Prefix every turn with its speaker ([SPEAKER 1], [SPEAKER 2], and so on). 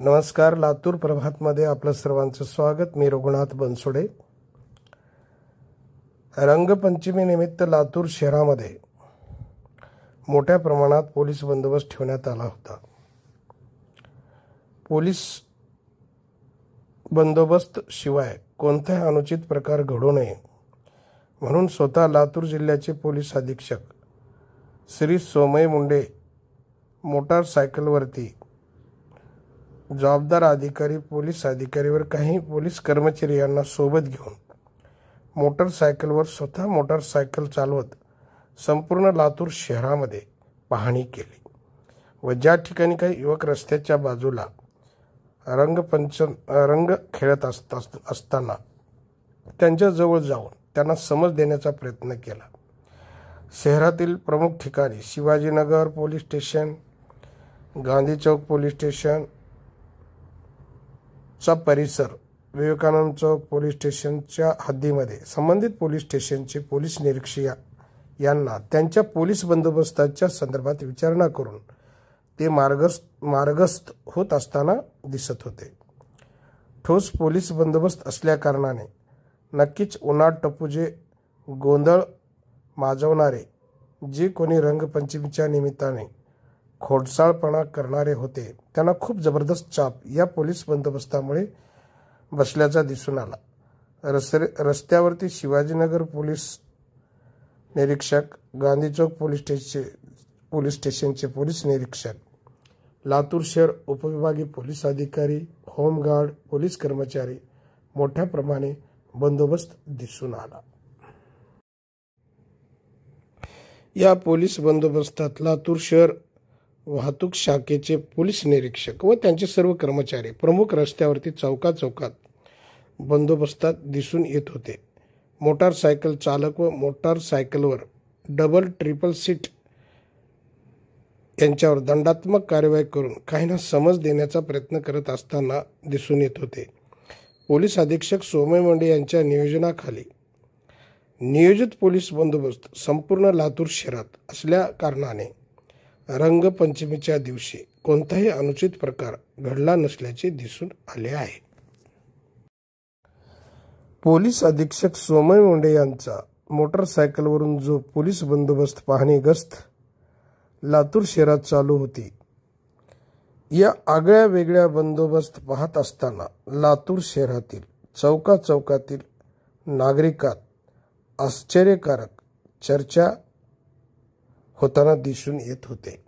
[SPEAKER 1] नमस्कार. लातूर प्रभातमध्ये आपलं सर्वांचं स्वागत. मी रघुनाथ बनसोडे. रंगपंचमीनिमित्त लातूर शहरामध्ये मोठ्या प्रमाणात पोलीस बंदोबस्त ठेवण्यात आला होता. पोलीस बंदोबस्त शिवाय कोणताही अनुचित प्रकार घडू नये म्हणून स्वतः लातूर जिल्ह्याचे पोलीस अधीक्षक श्री सोमय मुंडे मोटारसायकलवरती जबाबदार अधिकारी पोलीस अधिकारीवर काही पोलीस कर्मचारी यांना सोबत घेऊन मोटारसायकलवर स्वतः मोटारसायकल चालवत संपूर्ण लातूर शहरामध्ये पाहणी केली व ज्या ठिकाणी काही युवक रस्त्याच्या बाजूला रंग खेळत असताना त्यांच्याजवळ जाऊन त्यांना समज देण्याचा प्रयत्न केला. शहरातील प्रमुख ठिकाणी शिवाजीनगर पोलीस स्टेशन, गांधी चौक पोलीस स्टेशन चा परिसर, विवेकानंद चौक पोलीस स्टेशनच्या हद्दीमध्ये संबंधित पोलीस स्टेशनचे पोलीस निरीक्षक यांना त्यांच्या पोलीस बंदोबस्ताच्या संदर्भात विचारणा करून ते मार्गस्थ होत असताना दिसत होते. ठोस पोलीस बंदोबस्त असल्या कारणाने नक्कीच उन्हाळ टपुजे गोंधळ माजवणारे जे कोणी रंगपंचमीच्या निमित्ताने खोडसाळपणा करणारे होते त्यांना खूप जबरदस्त चाप या पोलीस बंदोबस्तामुळे बसल्याचा दिसून आला. रस्त्यावरती शिवाजीनगर पोलीस निरीक्षक, गांधी चौक पोलीस स्टेशनचे पोलीस निरीक्षक, लातूर शहर उपविभागीय पोलीस अधिकारी, होमगार्ड पोलीस कर्मचारी मोठ्या प्रमाणे बंदोबस्त दिसून आला. या पोलीस बंदोबस्तात लातूर शहर वाहतूक शाखेचे पोलीस निरीक्षक व त्यांचे सर्व कर्मचारी प्रमुख रस्त्यावरती चौकात बंदोबस्तात दिसून येत होते. मोटारसायकल चालक व मोटारसायकलवर डबल ट्रिपल सीट यांच्यावर दंडात्मक कारवाई करून काहींना समज देण्याचा प्रयत्न करत असताना दिसून येत होते. पोलीस अधीक्षक सोमय मुंडे यांच्या नियोजनाखाली नियोजित पोलीस बंदोबस्त संपूर्ण लातूर शहरात असल्या कारणाने रंगपंचमीच्या दिवशी कोणताही अनुचित प्रकार घडला नसल्याचे दिसून आले आहे. पोलीस अधीक्षक सोमय मुंडे यांचा मोटारसायकलवरून जो पोलीस बंदोबस्त पाहणी गस्त लातूर शहरात चालू होती, या आगळ्या वेगळ्या बंदोबस्त पाहत असताना लातूर शहरातील चौकातील नागरिकात आश्चर्यकारक चर्चा होताना दिसून येत होते.